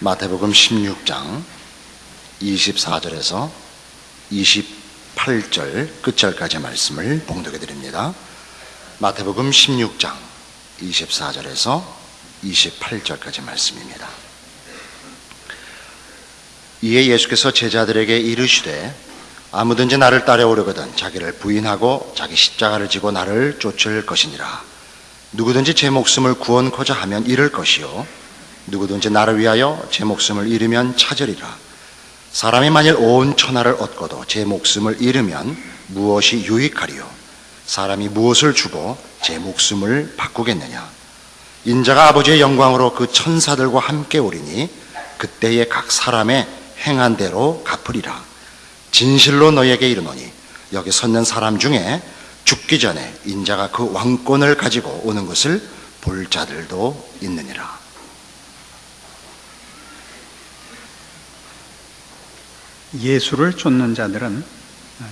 마태복음 16장 24절에서 28절 끝절까지 말씀을 봉독해 드립니다. 마태복음 16장 24절에서 28절까지 말씀입니다. 이에 예수께서 제자들에게 이르시되 아무든지 나를 따라오려거든 자기를 부인하고 자기 십자가를 지고 나를 쫓을 것이니라. 누구든지 제 목숨을 구원코자 하면 잃을 것이요 누구든지 나를 위하여 제 목숨을 잃으면 찾으리라. 사람이 만일 온 천하를 얻고도 제 목숨을 잃으면 무엇이 유익하리요? 사람이 무엇을 주고 제 목숨을 바꾸겠느냐? 인자가 아버지의 영광으로 그 천사들과 함께 오리니 그때에 각 사람의 행한 대로 갚으리라. 진실로 너희에게 이르노니 여기 섰는 사람 중에 죽기 전에 인자가 그 왕권을 가지고 오는 것을 볼 자들도 있느니라. 예수를 쫓는 자들은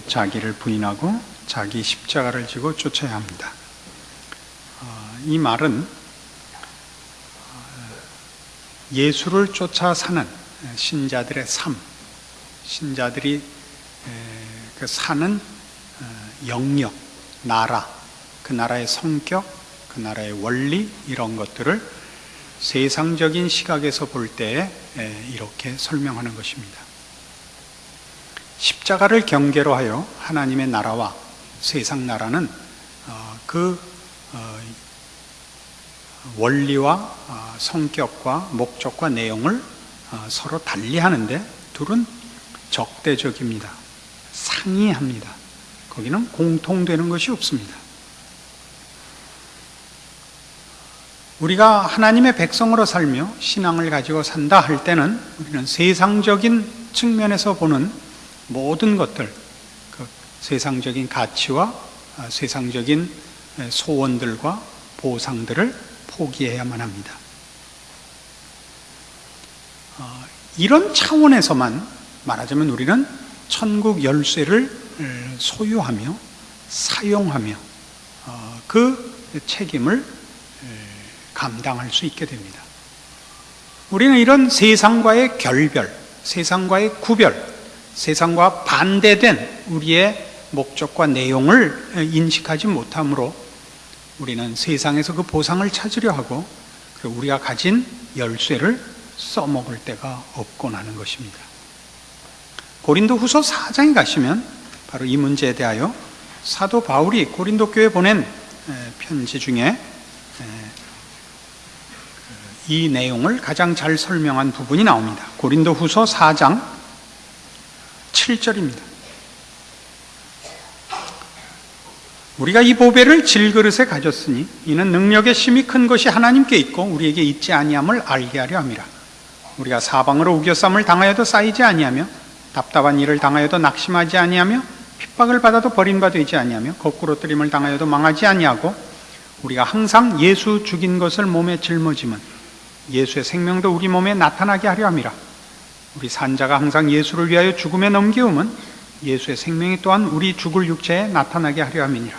자기를 부인하고 자기 십자가를 지고 쫓아야 합니다. 이 말은 예수를 쫓아 사는 신자들의 삶, 신자들이 그 사는 영역, 나라, 그 나라의 성격, 그 나라의 원리, 이런 것들을 세상적인 시각에서 볼 때에 이렇게 설명하는 것입니다. 십자가를 경계로 하여 하나님의 나라와 세상 나라는 그 원리와 성격과 목적과 내용을 서로 달리하는데 둘은 적대적입니다. 상이합니다. 거기는 공통되는 것이 없습니다. 우리가 하나님의 백성으로 살며 신앙을 가지고 산다 할 때는 우리는 세상적인 측면에서 보는 모든 것들, 그 세상적인 가치와 세상적인 소원들과 보상들을 포기해야만 합니다. 이런 차원에서만 말하자면 우리는 천국 열쇠를 소유하며 사용하며 그 책임을 감당할 수 있게 됩니다. 우리는 이런 세상과의 결별, 세상과의 구별, 세상과 반대된 우리의 목적과 내용을 인식하지 못하므로 우리는 세상에서 그 보상을 찾으려 하고 우리가 가진 열쇠를 써먹을 데가 없곤 하는 것입니다. 고린도 후서 4장에 가시면 바로 이 문제에 대하여 사도 바울이 고린도 교회에 보낸 편지 중에 이 내용을 가장 잘 설명한 부분이 나옵니다. 고린도 후서 4장 7절입니다. 우리가 이 보배를 질그릇에 가졌으니 이는 능력의 심이 큰 것이 하나님께 있고 우리에게 있지 아니함을 알게 하려 함이라. 우리가 사방으로 우겨쌈을 당하여도 쌓이지 아니하며 답답한 일을 당하여도 낙심하지 아니하며 핍박을 받아도 버림받지 아니하며 거꾸로 뜨림을 당하여도 망하지 아니하고 우리가 항상 예수 죽인 것을 몸에 짊어지면 예수의 생명도 우리 몸에 나타나게 하려 함이라. 우리 산자가 항상 예수를 위하여 죽음에 넘기움은 예수의 생명이 또한 우리 죽을 육체에 나타나게 하려 함이니라.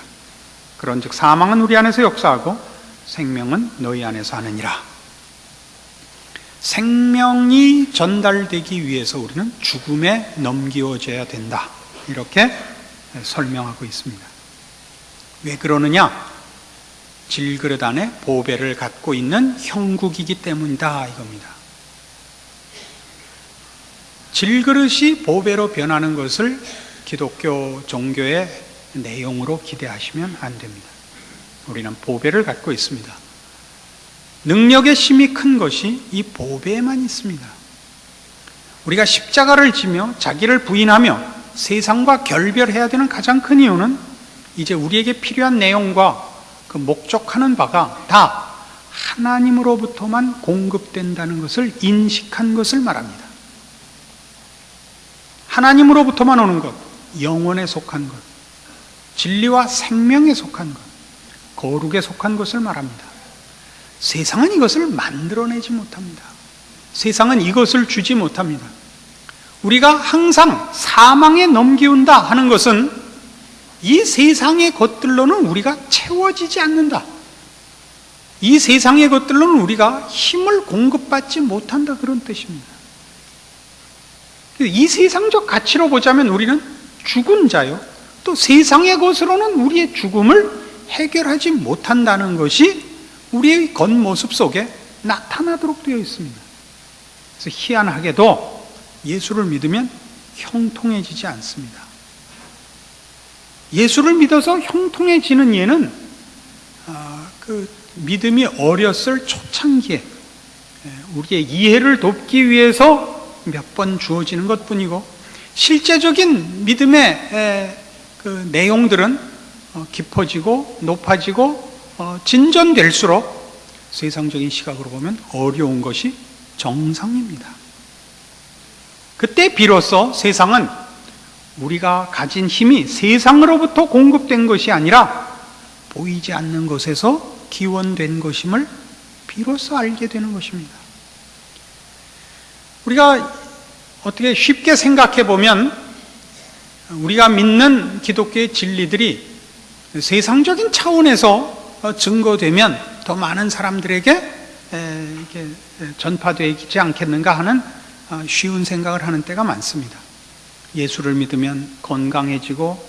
그런즉 사망은 우리 안에서 역사하고 생명은 너희 안에서 하느니라. 생명이 전달되기 위해서 우리는 죽음에 넘겨져야 된다, 이렇게 설명하고 있습니다. 왜 그러느냐? 질그릇 안에 보배를 갖고 있는 형국이기 때문이다, 이겁니다. 질그릇이 보배로 변하는 것을 기독교 종교의 내용으로 기대하시면 안 됩니다. 우리는 보배를 갖고 있습니다. 능력의 심이 큰 것이 이 보배에만 있습니다. 우리가 십자가를 지며 자기를 부인하며 세상과 결별해야 되는 가장 큰 이유는 이제 우리에게 필요한 내용과 그 목적하는 바가 다 하나님으로부터만 공급된다는 것을 인식한 것을 말합니다. 하나님으로부터만 오는 것, 영혼에 속한 것, 진리와 생명에 속한 것, 거룩에 속한 것을 말합니다. 세상은 이것을 만들어내지 못합니다. 세상은 이것을 주지 못합니다. 우리가 항상 사망에 넘기운다 하는 것은 이 세상의 것들로는 우리가 채워지지 않는다. 이 세상의 것들로는 우리가 힘을 공급받지 못한다, 그런 뜻입니다. 이 세상적 가치로 보자면 우리는 죽은 자요, 또 세상의 것으로는 우리의 죽음을 해결하지 못한다는 것이 우리의 겉모습 속에 나타나도록 되어 있습니다. 그래서 희한하게도 예수를 믿으면 형통해지지 않습니다. 예수를 믿어서 형통해지는 예는 그 믿음이 어렸을 초창기에 우리의 이해를 돕기 위해서 몇 번 주어지는 것뿐이고, 실제적인 믿음의 그 내용들은 깊어지고 높아지고 진전될수록 세상적인 시각으로 보면 어려운 것이 정상입니다. 그때 비로소 세상은 우리가 가진 힘이 세상으로부터 공급된 것이 아니라 보이지 않는 것에서 기원된 것임을 비로소 알게 되는 것입니다. 우리가 어떻게 쉽게 생각해 보면 우리가 믿는 기독교의 진리들이 세상적인 차원에서 증거되면 더 많은 사람들에게 이렇게 전파되지 않겠는가 하는 쉬운 생각을 하는 때가 많습니다. 예수를 믿으면 건강해지고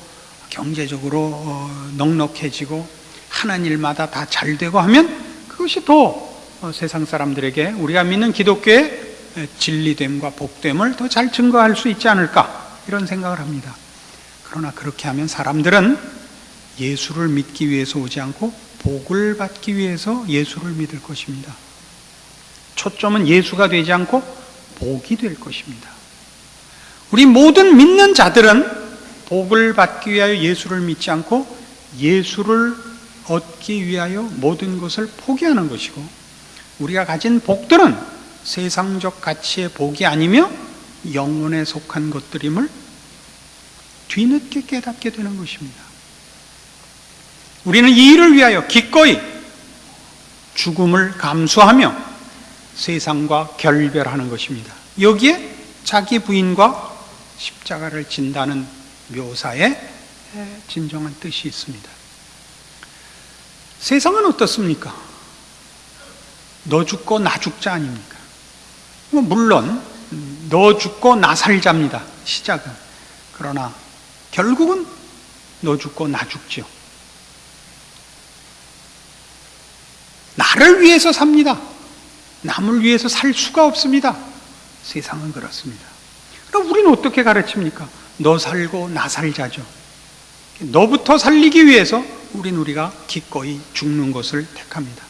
경제적으로 넉넉해지고 하는 일마다 다 잘되고 하면 그것이 더 세상 사람들에게 우리가 믿는 기독교의 진리됨과 복됨을 더 잘 증거할 수 있지 않을까, 이런 생각을 합니다. 그러나 그렇게 하면 사람들은 예수를 믿기 위해서 오지 않고 복을 받기 위해서 예수를 믿을 것입니다. 초점은 예수가 되지 않고 복이 될 것입니다. 우리 모든 믿는 자들은 복을 받기 위하여 예수를 믿지 않고 예수를 얻기 위하여 모든 것을 포기하는 것이고, 우리가 가진 복들은 세상적 가치의 복이 아니며 영혼에 속한 것들임을 뒤늦게 깨닫게 되는 것입니다. 우리는 이 일을 위하여 기꺼이 죽음을 감수하며 세상과 결별하는 것입니다. 여기에 자기 부인과 십자가를 진다는 묘사에 진정한 뜻이 있습니다. 세상은 어떻습니까? 너 죽고 나 죽자 아닙니까? 물론 너 죽고 나 살자입니다, 시작은. 그러나 결국은 너 죽고 나 죽죠. 나를 위해서 삽니다. 남을 위해서 살 수가 없습니다. 세상은 그렇습니다. 그럼 우리는 어떻게 가르칩니까? 너 살고 나 살자죠. 너부터 살리기 위해서 우리가 기꺼이 죽는 것을 택합니다.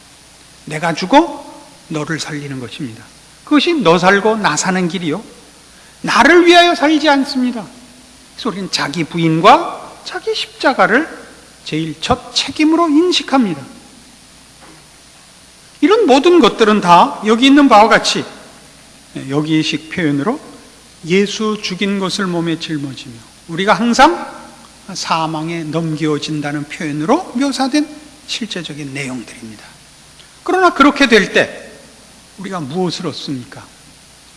내가 죽어 너를 살리는 것입니다. 그것이 너 살고 나 사는 길이요, 나를 위하여 살지 않습니다. 그래서 우리는 자기 부인과 자기 십자가를 제일 첫 책임으로 인식합니다. 이런 모든 것들은 다 여기 있는 바와 같이 여기식 표현으로 예수 죽인 것을 몸에 짊어지며 우리가 항상 사망에 넘겨진다는 표현으로 묘사된 실제적인 내용들입니다. 그러나 그렇게 될 때 우리가 무엇을 얻습니까?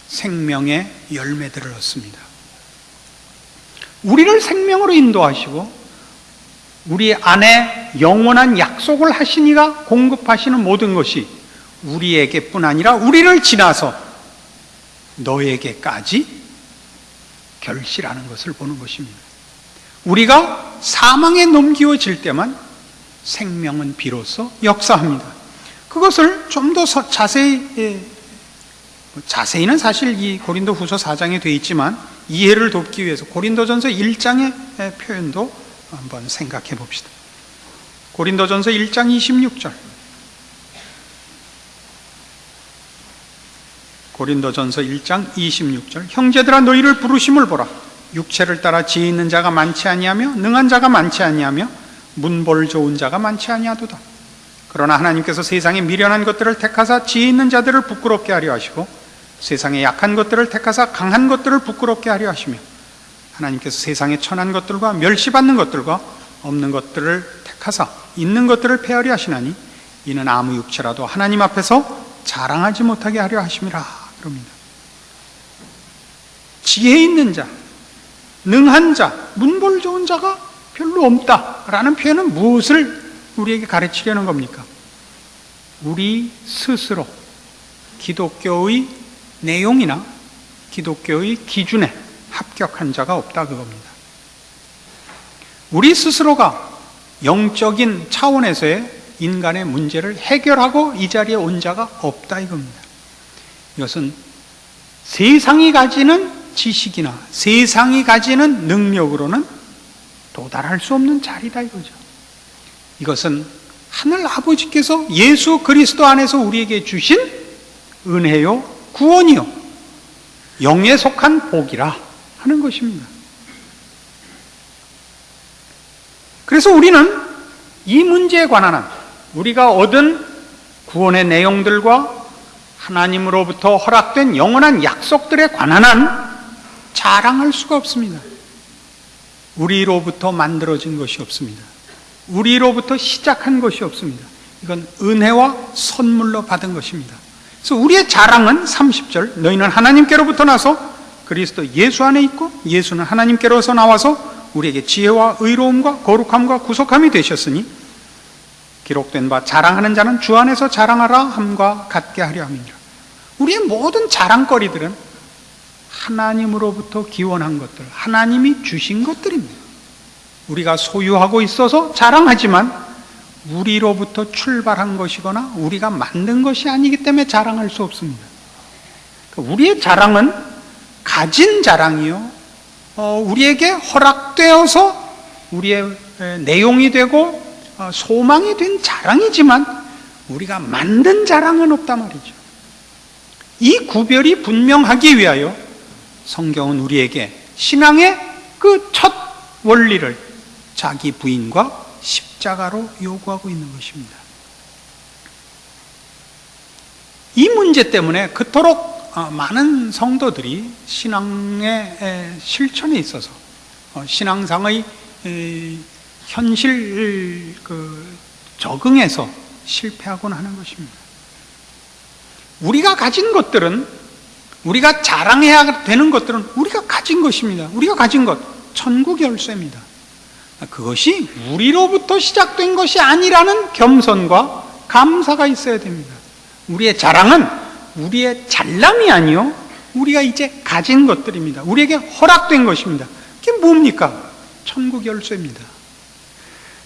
생명의 열매들을 얻습니다. 우리를 생명으로 인도하시고 우리 안에 영원한 약속을 하신 이가 공급하시는 모든 것이 우리에게뿐 아니라 우리를 지나서 너에게까지 결실하는 것을 보는 것입니다. 우리가 사망에 넘겨질 때만 생명은 비로소 역사합니다. 그것을 좀 더 자세히는 사실 이 고린도 후서 4장에 되어 있지만 이해를 돕기 위해서 고린도전서 1장의 표현도 한번 생각해 봅시다. 고린도전서 1장 26절. 고린도전서 1장 26절. 형제들아 너희를 부르심을 보라. 육체를 따라 지혜 있는 자가 많지 아니하며 능한 자가 많지 아니하며 문벌 좋은 자가 많지 아니하도다. 그러나 하나님께서 세상의 미련한 것들을 택하사 지혜 있는 자들을 부끄럽게 하려 하시고 세상의 약한 것들을 택하사 강한 것들을 부끄럽게 하려 하시며 하나님께서 세상의 천한 것들과 멸시받는 것들과 없는 것들을 택하사 있는 것들을 폐하려 하시나니 이는 아무 육체라도 하나님 앞에서 자랑하지 못하게 하려 하심이라 그럽니다. 지혜 있는 자, 능한 자, 문벌 좋은 자가 별로 없다라는 표현은 무엇을 우리에게 가르치려는 겁니까? 우리 스스로 기독교의 내용이나 기독교의 기준에 합격한 자가 없다 그겁니다. 우리 스스로가 영적인 차원에서의 인간의 문제를 해결하고 이 자리에 온 자가 없다 이겁니다. 이것은 세상이 가지는 지식이나 세상이 가지는 능력으로는 도달할 수 없는 자리다 이거죠. 이것은 하늘 아버지께서 예수 그리스도 안에서 우리에게 주신 은혜요 구원이요 영에 속한 복이라 하는 것입니다. 그래서 우리는 이 문제에 관한 한 우리가 얻은 구원의 내용들과 하나님으로부터 허락된 영원한 약속들에 관한 한 자랑할 수가 없습니다. 우리로부터 만들어진 것이 없습니다. 우리로부터 시작한 것이 없습니다. 이건 은혜와 선물로 받은 것입니다. 그래서 우리의 자랑은 30절 너희는 하나님께로부터 나서 그리스도 예수 안에 있고 예수는 하나님께로서 나와서 우리에게 지혜와 의로움과 거룩함과 구속함이 되셨으니 기록된 바 자랑하는 자는 주 안에서 자랑하라 함과 같게 하려 함이니라. 우리의 모든 자랑거리들은 하나님으로부터 기원한 것들, 하나님이 주신 것들입니다. 우리가 소유하고 있어서 자랑하지만 우리로부터 출발한 것이거나 우리가 만든 것이 아니기 때문에 자랑할 수 없습니다. 우리의 자랑은 가진 자랑이요 우리에게 허락되어서 우리의 내용이 되고 소망이 된 자랑이지만 우리가 만든 자랑은 없단 말이죠. 이 구별이 분명하기 위하여 성경은 우리에게 신앙의 그 첫 원리를 자기 부인과 십자가로 요구하고 있는 것입니다. 이 문제 때문에 그토록 많은 성도들이 신앙의 실천에 있어서 신앙상의 현실 적응에서 실패하곤 하는 것입니다. 우리가 가진 것들은 우리가 자랑해야 되는 것들은 우리가 가진 것입니다. 우리가 가진 것 천국 열쇠입니다. 그것이 우리로부터 시작된 것이 아니라는 겸손과 감사가 있어야 됩니다. 우리의 자랑은 우리의 잘남이 아니요 우리가 이제 가진 것들입니다. 우리에게 허락된 것입니다. 그게 뭡니까? 천국 열쇠입니다.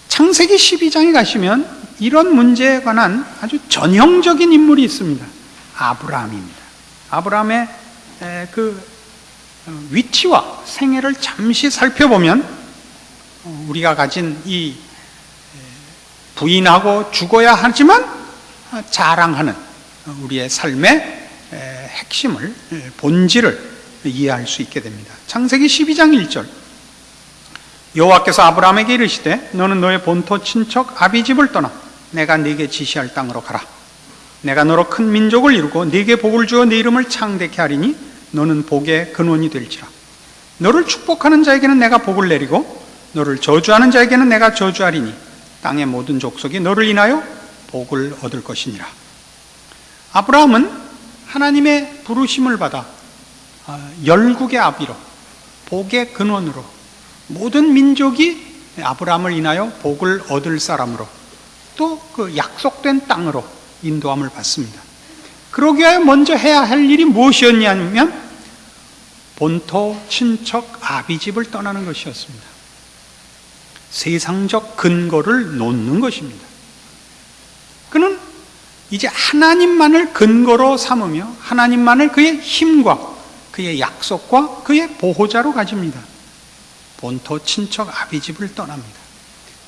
창세기 12장에 가시면 이런 문제에 관한 아주 전형적인 인물이 있습니다. 아브라함입니다. 아브라함의 그 위치와 생애를 잠시 살펴보면 우리가 가진 이 부인하고 죽어야 하지만 자랑하는 우리의 삶의 핵심을 본질을 이해할 수 있게 됩니다. 창세기 12장 1절 여호와께서 아브라함에게 이르시되 너는 너의 본토 친척 아비집을 떠나 내가 네게 지시할 땅으로 가라. 내가 너로 큰 민족을 이루고 네게 복을 주어 네 이름을 창대케 하리니 너는 복의 근원이 될지라. 너를 축복하는 자에게는 내가 복을 내리고 너를 저주하는 자에게는 내가 저주하리니 땅의 모든 족속이 너를 인하여 복을 얻을 것이니라. 아브라함은 하나님의 부르심을 받아 열국의 아비로 복의 근원으로 모든 민족이 아브라함을 인하여 복을 얻을 사람으로 또 그 약속된 땅으로 인도함을 받습니다. 그러기 위하여 먼저 해야 할 일이 무엇이었냐면 본토 친척 아비집을 떠나는 것이었습니다. 세상적 근거를 놓는 것입니다. 그는 이제 하나님만을 근거로 삼으며 하나님만을 그의 힘과 그의 약속과 그의 보호자로 가집니다. 본토 친척 아비집을 떠납니다.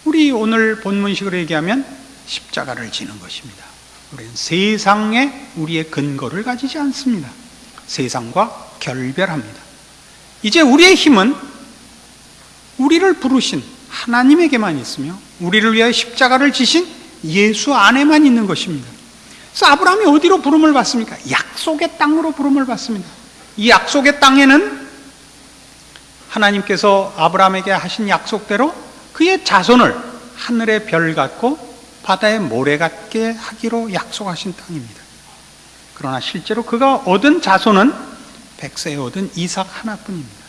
우리 오늘 본문식으로 얘기하면 십자가를 지는 것입니다. 우리는 세상에 우리의 근거를 가지지 않습니다. 세상과 결별합니다. 이제 우리의 힘은 우리를 부르신 하나님에게만 있으며 우리를 위하여 십자가를 지신 예수 안에만 있는 것입니다. 그래서 아브라함이 어디로 부름을 받습니까? 약속의 땅으로 부름을 받습니다. 이 약속의 땅에는 하나님께서 아브라함에게 하신 약속대로 그의 자손을 하늘의 별 같고 바다의 모래 같게 하기로 약속하신 땅입니다. 그러나 실제로 그가 얻은 자손은 백세에 얻은 이삭 하나뿐입니다.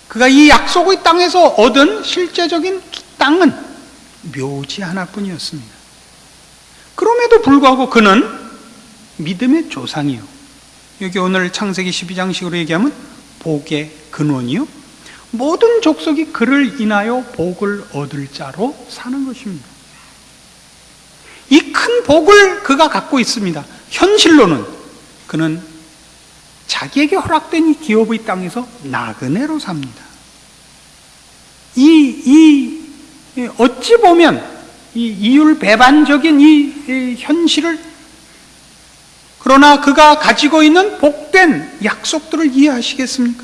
그가 이 약속의 땅에서 얻은 실제적인 땅은 묘지 하나뿐이었습니다. 그럼에도 불구하고 그는 믿음의 조상이요. 여기 오늘 창세기 12장식으로 얘기하면 복의 근원이요. 모든 족속이 그를 인하여 복을 얻을 자로 사는 것입니다. 이 큰 복을 그가 갖고 있습니다. 현실로는 그는 자기에게 허락된 이 기업의 땅에서 나그네로 삽니다. 어찌 보면 이 이율배반적인 이 현실을, 그러나 그가 가지고 있는 복된 약속들을 이해하시겠습니까?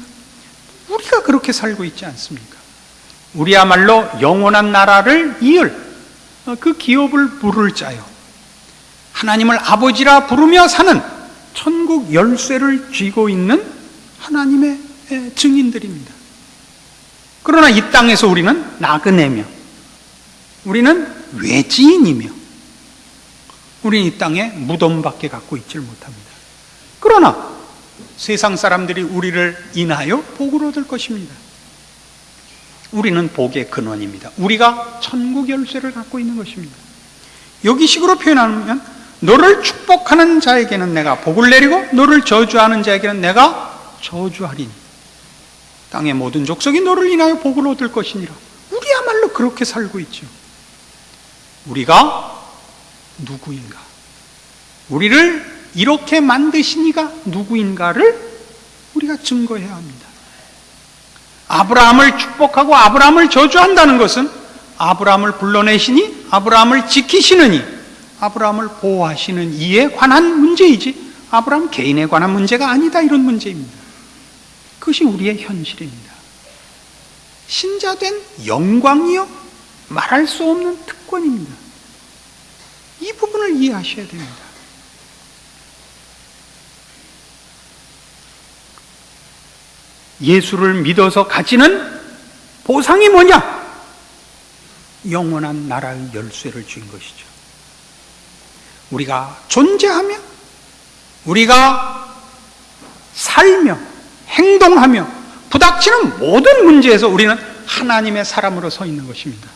우리가 그렇게 살고 있지 않습니까? 우리야말로 영원한 나라를 이을 그 기업을 물을 자요, 하나님을 아버지라 부르며 사는 천국 열쇠를 쥐고 있는 하나님의 증인들입니다. 그러나 이 땅에서 우리는 나그네며, 우리는 외지인이며, 우리는 이 땅에 무덤밖에 갖고 있질 못합니다. 그러나 세상 사람들이 우리를 인하여 복을 얻을 것입니다. 우리는 복의 근원입니다. 우리가 천국 열쇠를 갖고 있는 것입니다. 여기식으로 표현하면 너를 축복하는 자에게는 내가 복을 내리고 너를 저주하는 자에게는 내가 저주하리니 땅의 모든 족속이 너를 인하여 복을 얻을 것이니라. 우리야말로 그렇게 살고 있죠. 우리가 누구인가? 우리를 이렇게 만드신 이가 누구인가를 우리가 증거해야 합니다. 아브라함을 축복하고 아브라함을 저주한다는 것은 아브라함을 불러내시니, 아브라함을 지키시느니, 아브라함을 보호하시는 이에 관한 문제이지 아브라함 개인에 관한 문제가 아니다, 이런 문제입니다. 그것이 우리의 현실입니다. 신자된 영광이요 말할 수 없는 특권입니다. 이 부분을 이해하셔야 됩니다. 예수를 믿어서 가지는 보상이 뭐냐? 영원한 나라의 열쇠를 준 것이죠. 우리가 존재하며, 우리가 살며, 행동하며 부닥치는 모든 문제에서 우리는 하나님의 사람으로 서 있는 것입니다.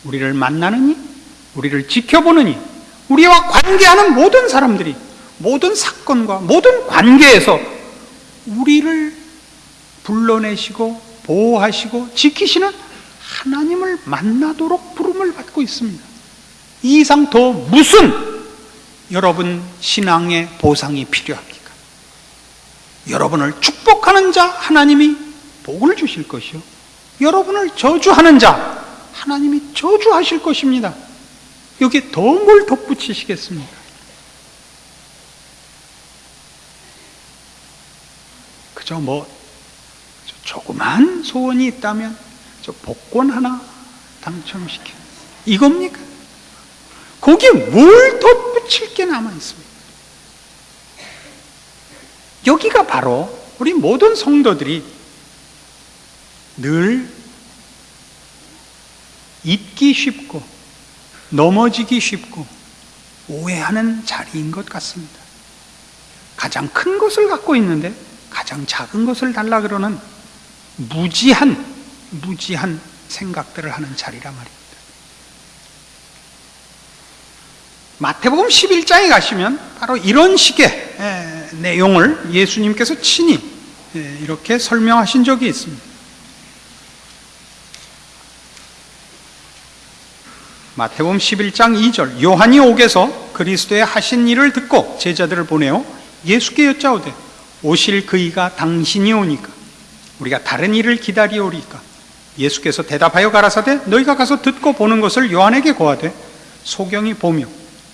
우리를 만나느니, 우리를 지켜보느니, 우리와 관계하는 모든 사람들이 모든 사건과 모든 관계에서 우리를 불러내시고 보호하시고 지키시는 하나님을 만나도록 부름을 받고 있습니다. 이 이상 더 무슨 여러분 신앙의 보상이 필요합니까? 여러분을 축복하는 자 하나님이 복을 주실 것이요, 여러분을 저주하는 자 하나님이 저주하실 것입니다. 여기에 더 뭘 덧붙이시겠습니까? 그저 조그만 소원이 있다면 저 복권 하나 당첨시켜, 이겁니까? 거기에 뭘 덧붙일 게 남아 있습니까? 여기가 바로 우리 모든 성도들이 늘 잊기 쉽고 넘어지기 쉽고 오해하는 자리인 것 같습니다. 가장 큰 것을 갖고 있는데 가장 작은 것을 달라 그러는 무지한 생각들을 하는 자리란 말입니다. 마태복음 11장에 가시면 바로 이런 식의 내용을 예수님께서 친히 이렇게 설명하신 적이 있습니다. 마태복음 11장 2절, 요한이 옥에서 그리스도의 하신 일을 듣고 제자들을 보내어 예수께 여짜오되 오실 그이가 당신이 오니까 우리가 다른 일을 기다리오리까? 예수께서 대답하여 가라사대 너희가 가서 듣고 보는 것을 요한에게 고하되 소경이 보며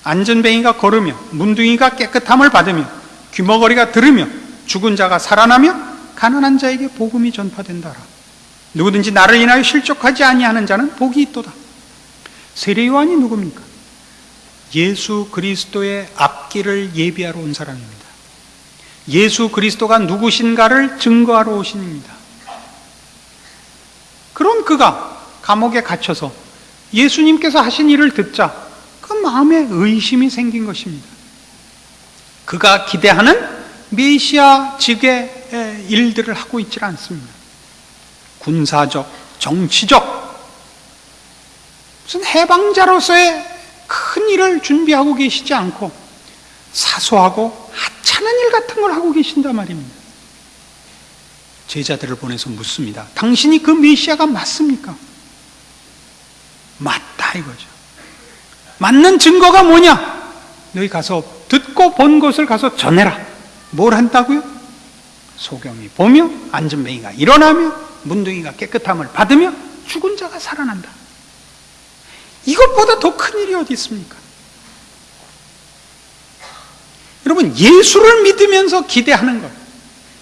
안전뱅이가 걸으며 문둥이가 깨끗함을 받으며 귀머거리가 들으며 죽은 자가 살아나며 가난한 자에게 복음이 전파된다라. 누구든지 나를 인하여 실족하지 아니하는 자는 복이 있도다. 세례 요한이 누굽니까? 예수 그리스도의 앞길을 예비하러 온 사람입니다. 예수 그리스도가 누구신가를 증거하러 오신 입니다. 그런 그가 감옥에 갇혀서 예수님께서 하신 일을 듣자 그 마음에 의심이 생긴 것입니다. 그가 기대하는 메시아직의 일들을 하고 있지 않습니다. 군사적, 정치적, 무슨 해방자로서의 큰 큰 일을 준비하고 계시지 않고 사소하고 하찮은 일 같은 걸 하고 계신단 말입니다. 제자들을 보내서 묻습니다. 당신이 그 메시아가 맞습니까? 맞다 이거죠. 맞는 증거가 뭐냐? 너희 가서 듣고 본 것을 가서 전해라. 뭘 한다고요? 소경이 보며 안전뱅이가 일어나며 문둥이가 깨끗함을 받으며 죽은 자가 살아난다. 이것보다 더 큰 일이 어디 있습니까? 여러분, 예수를 믿으면서 기대하는 것,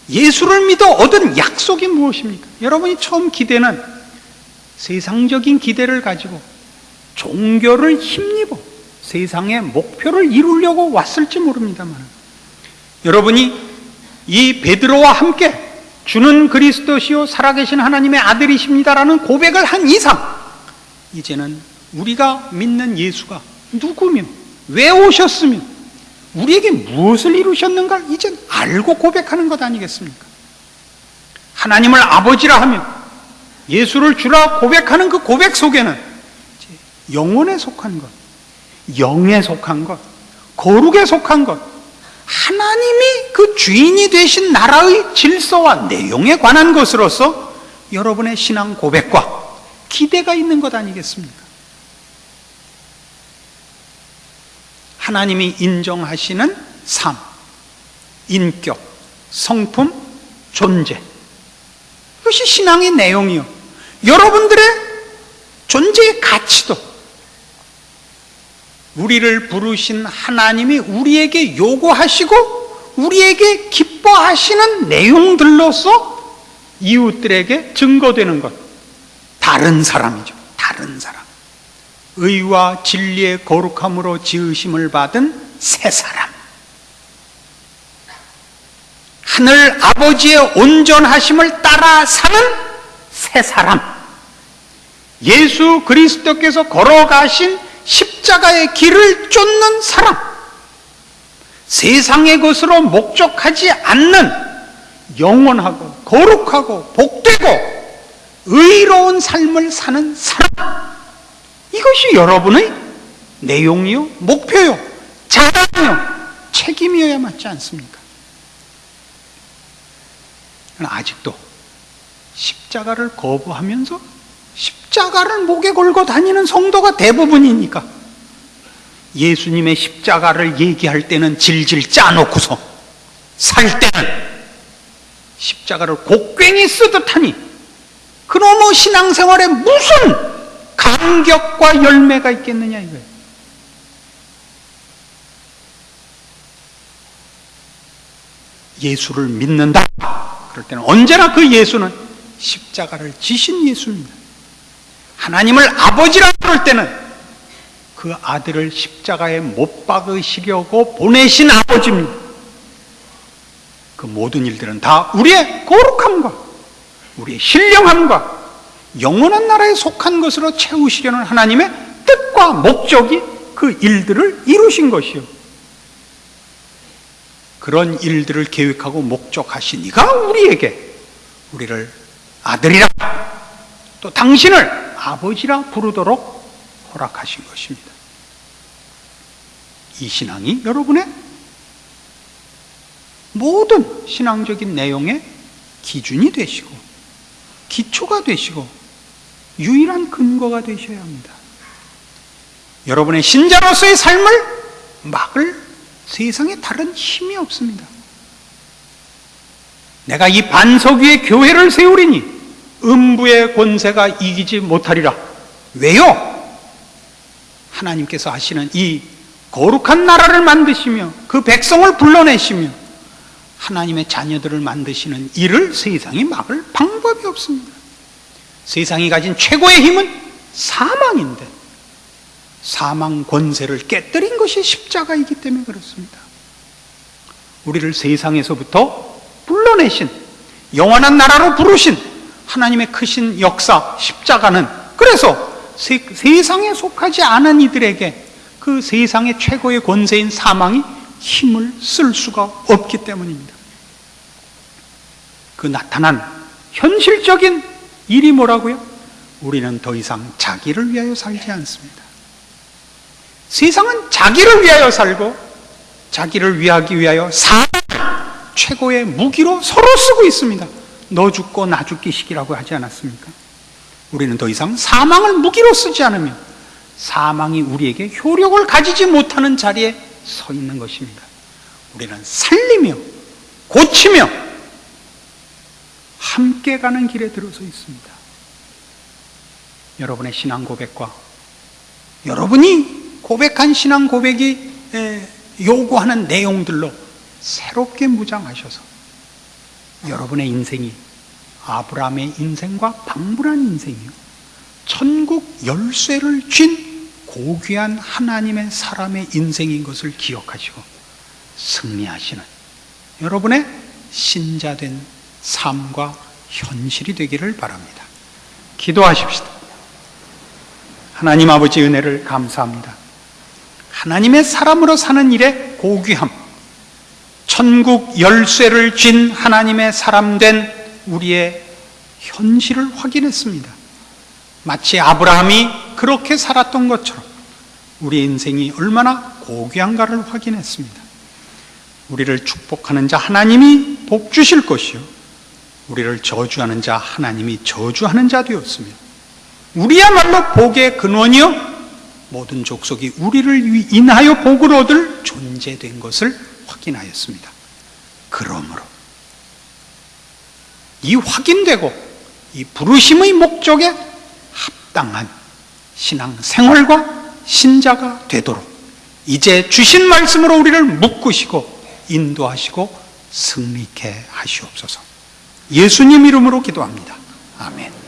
예수를 믿어 얻은 약속이 무엇입니까? 여러분이 처음 기대는 세상적인 기대를 가지고 종교를 힘입어 세상의 목표를 이루려고 왔을지 모릅니다만, 여러분이 이 베드로와 함께 주는 그리스도시요 살아계신 하나님의 아들이십니다라는 고백을 한 이상, 이제는 우리가 믿는 예수가 누구며 왜 오셨으며 우리에게 무엇을 이루셨는가 이젠 알고 고백하는 것 아니겠습니까? 하나님을 아버지라 하며 예수를 주라 고백하는 그 고백 속에는 영혼에 속한 것, 영에 속한 것, 거룩에 속한 것, 하나님이 그 주인이 되신 나라의 질서와 내용에 관한 것으로서 여러분의 신앙 고백과 기대가 있는 것 아니겠습니까? 하나님이 인정하시는 삶, 인격, 성품, 존재, 이것이 신앙의 내용이요, 여러분들의 존재의 가치도 우리를 부르신 하나님이 우리에게 요구하시고 우리에게 기뻐하시는 내용들로서 이웃들에게 증거되는 것, 다른 사람이죠. 다른 사람. 의와 진리의 거룩함으로 지으심을 받은 새 사람, 하늘 아버지의 온전하심을 따라 사는 새 사람, 예수 그리스도께서 걸어가신 십자가의 길을 쫓는 사람, 세상의 것으로 목적하지 않는 영원하고 거룩하고 복되고 의로운 삶을 사는 사람, 이것이 여러분의 내용이요, 목표요, 자랑이요, 책임이어야 맞지 않습니까? 아직도 십자가를 거부하면서 십자가를 목에 걸고 다니는 성도가 대부분이니까 예수님의 십자가를 얘기할 때는 질질 짜놓고서 살 때는 십자가를 곡괭이 쓰듯 하니 그놈의 신앙생활에 무슨 감격과 열매가 있겠느냐 이거예요. 예수를 믿는다 그럴 때는 언제나 그 예수는 십자가를 지신 예수입니다. 하나님을 아버지라 그럴 때는 그 아들을 십자가에 못 박으시려고 보내신 아버지입니다. 그 모든 일들은 다 우리의 거룩함과 우리의 신령함과 영원한 나라에 속한 것으로 채우시려는 하나님의 뜻과 목적이 그 일들을 이루신 것이요, 그런 일들을 계획하고 목적하신 이가 우리에게 우리를 아들이라 또 당신을 아버지라 부르도록 허락하신 것입니다. 이 신앙이 여러분의 모든 신앙적인 내용의 기준이 되시고 기초가 되시고 유일한 근거가 되셔야 합니다. 여러분의 신자로서의 삶을 막을 세상에 다른 힘이 없습니다. 내가 이 반석 위에 교회를 세우리니 음부의 권세가 이기지 못하리라. 왜요? 하나님께서 하시는 이 거룩한 나라를 만드시며 그 백성을 불러내시며 하나님의 자녀들을 만드시는 일을 세상이 막을 방법이 없습니다. 세상이 가진 최고의 힘은 사망인데 사망 권세를 깨뜨린 것이 십자가이기 때문에 그렇습니다. 우리를 세상에서부터 불러내신 영원한 나라로 부르신 하나님의 크신 역사 십자가는 그래서 세상에 속하지 않은 이들에게 그 세상의 최고의 권세인 사망이 힘을 쓸 수가 없기 때문입니다. 그 나타난 현실적인 일이 뭐라고요? 우리는 더 이상 자기를 위하여 살지 않습니다. 세상은 자기를 위하여 살고 자기를 위하기 위하여 사망을 최고의 무기로 서로 쓰고 있습니다. 너 죽고 나 죽기식이라고 하지 않았습니까? 우리는 더 이상 사망을 무기로 쓰지 않으면 사망이 우리에게 효력을 가지지 못하는 자리에 서 있는 것입니다. 우리는 살리며 고치며 함께 가는 길에 들어서 있습니다. 여러분의 신앙 고백과 여러분이 고백한 신앙 고백이 요구하는 내용들로 새롭게 무장하셔서 여러분의 인생이 아브라함의 인생과 방불한 인생이요, 천국 열쇠를 쥔 고귀한 하나님의 사람의 인생인 것을 기억하시고 승리하시는 여러분의 신자된 삶과 현실이 되기를 바랍니다. 기도하십시다. 하나님 아버지 은혜를 감사합니다. 하나님의 사람으로 사는 일의 고귀함, 천국 열쇠를 쥔 하나님의 사람 된 우리의 현실을 확인했습니다. 마치 아브라함이 그렇게 살았던 것처럼 우리의 인생이 얼마나 고귀한가를 확인했습니다. 우리를 축복하는 자 하나님이 복 주실 것이요, 우리를 저주하는 자 하나님이 저주하는 자 되었으며, 우리야말로 복의 근원이요 모든 족속이 우리를 인하여 복을 얻을 존재된 것을 확인하였습니다. 그러므로 이 확인되고 이 부르심의 목적에 합당한 신앙 생활과 신자가 되도록 이제 주신 말씀으로 우리를 묶으시고 인도하시고 승리케 하시옵소서. 예수님 이름으로 기도합니다. 아멘.